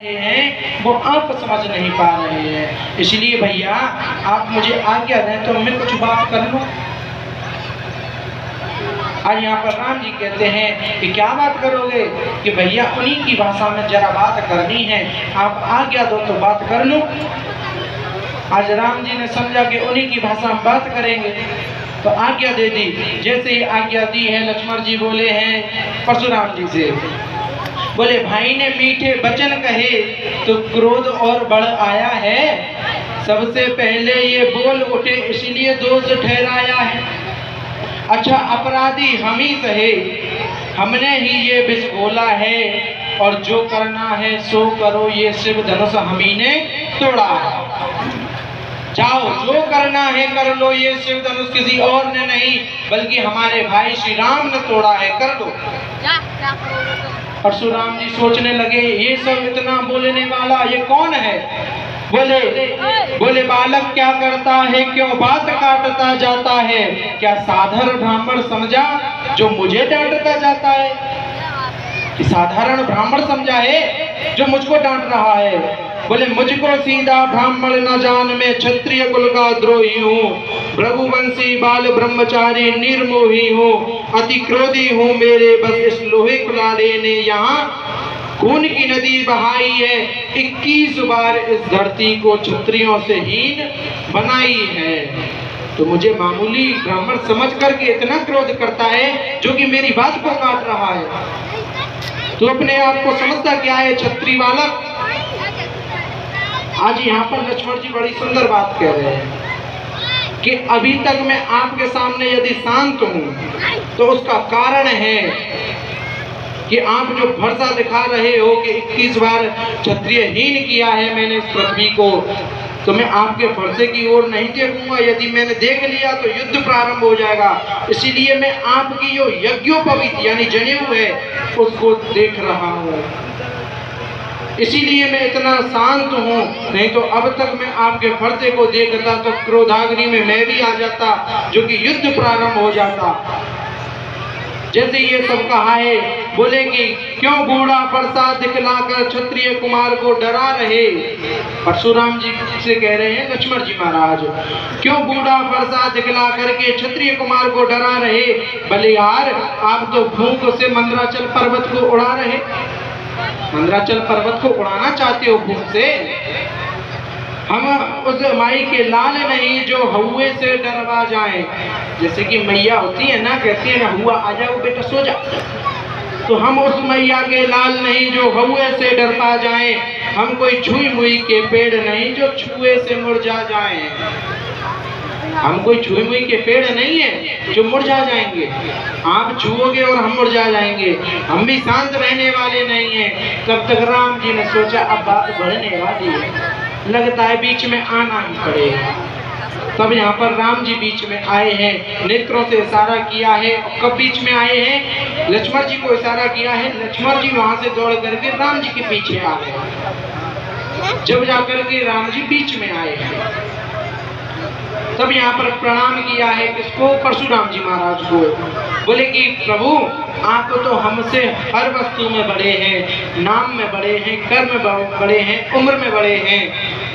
हैं वो आप समझ नहीं पा रहे हैं। इसलिए भैया आप मुझे आज्ञा दें तो मैं कुछ बात कर लूं। आज यहाँ पर राम जी कहते हैं कि क्या बात करोगे कि भैया उन्हीं की भाषा में जरा बात करनी है, आप आज्ञा दो तो बात कर लूं। आज राम जी ने समझा कि उन्हीं की भाषा में बात करेंगे तो आज्ञा दे दी। जैसे ही आज्ञा दी है लक्ष्मण जी बोले हैं परशुराम जी से, बोले भाई ने मीठे वचन कहे तो क्रोध और बढ़ आया है। सबसे पहले ये बोल उठे इसलिए दोष ठहराया है। अच्छा अपराधी हम ही सहे, हमने ही ये विष बोला है और जो करना है सो करो, ये शिव धनुष हम ही ने तोड़ा है। जाओ जो करना है कर लो, ये शिव धनुष किसी और ने नहीं बल्कि हमारे भाई श्री राम ने तोड़ा है, कर दो। परशुराम जी सोचने लगे ये सब इतना बोलने वाला ये कौन है। बोले बालक क्या करता है, क्यों बात काटता जाता है। क्या साधारण ब्राह्मण समझा जो मुझे डांटता जाता है। कि साधारण ब्राह्मण समझा है जो मुझको डांट रहा है। बोले मुझको सीधा ब्राह्मण न जान, मैं क्षत्रिय कुल का द्रोही हूँ, रघुवंशी बाल ब्रह्मचारी निर्मोही हूँ, अति क्रोधी हूँ, मेरे बस इस लोहे कुलारे ने यहाँ खून की नदी बहाई है। 21 बार इस धरती को क्षत्रियों से हीन बनाई है। तो मुझे मामूली ब्राह्मण समझ करके इतना क्रोध करता है जो कि मेरी बात को काट रहा है। तो अपने आप को समझता क्या है क्षत्रिय बालक। आज यहाँ पर लक्ष्मण जी बड़ी सुंदर बात कह रहे हैं कि अभी तक मैं आपके सामने यदि शांत हूँ तो उसका कारण है कि आप जो भरोसा दिखा रहे हो कि 21 बार क्षत्रिय हीन किया है मैंने इस पृथ्वी को, तो मैं आपके भरोसे की ओर नहीं देखूंगा। यदि मैंने देख लिया तो युद्ध प्रारंभ हो जाएगा। इसीलिए मैं आपकी जो यज्ञोपवीत यानी जनेऊ है उसको देख रहा हूँ, इसीलिए मैं इतना शांत हूँ। नहीं तो अब तक मैं आपके फर्जे को देखता तो क्रोधाग्नि में मैं भी आ जाता जो कि युद्ध प्रारंभ हो जाता। जैसे ये सब कहा है बोले कि क्यों बूढ़ा परसा दिखलाकर क्षत्रिय कुमार को डरा रहे। परशुराम जी से कह रहे हैं लक्ष्मण जी महाराज, क्यों बूढ़ा परसा दिखला करके क्षत्रिय कुमार को डरा रहे। भले यार आप तो भूख से मंदराचल पर्वत को उड़ा रहे, मंदराचल पर्वत को उड़ाना चाहते हो भूख से। हम उस माई के लाल नहीं जो हुए से डरवा जाए। जैसे कि मैया होती है ना, कहती है ना हुआ आ जाओ बेटा सो जा, तो हम उस मैया के लाल नहीं जो हुए से डर पा जाए। हम कोई छुई मुई के पेड़ नहीं जो छुए से मुरझा जाए। हम कोई छुई मुई के पेड़ नहीं है जो मुरझा जाएंगे। आप छुओगे और हम मुरझा जाएंगे। हम भी शांत रहने वाले नहीं हैं। तब तक राम जी ने सोचा अब बात बढ़ने वाली है, लगता है बीच में आना ही पड़ेगा। तब यहाँ पर राम जी बीच में आए हैं, नेत्रों से इशारा किया है। कब बीच में आए हैं, लक्ष्मण जी को इशारा किया है। लक्ष्मण जी वहां से दौड़ करके राम जी के पीछे आ गए। जब जाकर के राम जी बीच में आए हैं तब यहाँ पर प्रणाम किया है किसको, परशुराम जी महाराज को। बोले कि प्रभु आप तो हमसे हर वस्तु में बड़े हैं, नाम में बड़े हैं, कर्म में बड़े हैं, उम्र में बड़े हैं,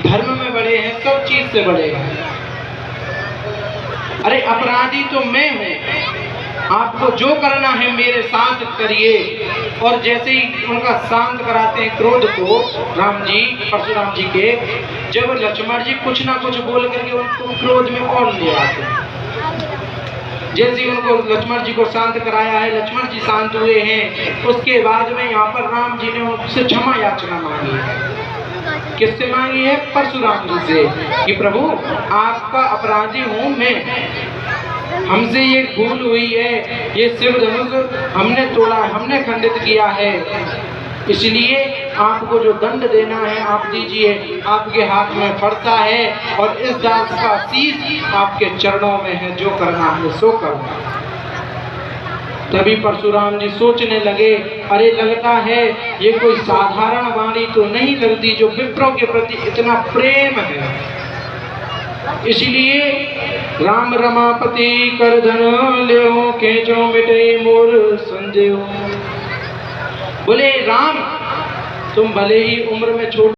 धर्म में बड़े हैं, सब चीज से बड़े हैं। अरे अपराधी तो मैं हूँ, आपको जो करना है मेरे साथ करिए। और जैसे ही उनका शांत कराते हैं क्रोध को राम जी परशुराम जी के, जब लक्ष्मण जी कुछ ना कुछ बोल करके उनको क्रोध में और ले आते हैं। जैसे उनको लक्ष्मण जी को शांत कराया है, लक्ष्मण जी शांत हुए हैं। उसके बाद में यहाँ पर राम जी ने उनसे क्षमा याचना मांगी है। किससे मांगी है, परशुराम जी से, कि प्रभु आपका अपराधी हूँ मैं, हमसे ये भूल हुई है, ये शिव धनुष हमने तोड़ा, हमने खंडित किया है। इसलिए आपको जो दंड देना है आप दीजिए। आपके हाथ में फरसा है और इस दास का शीश आपके चरणों में है, जो करना है सो करना। तभी परशुराम जी सोचने लगे अरे लगता है ये कोई साधारण वाणी तो नहीं लगती जो विप्रों के प्रति इतना प्रेम है। इसलिए राम रमापति कर धन ले खेचो मिटे मोर संदेह। बोले राम तुम भले ही उम्र में छोटे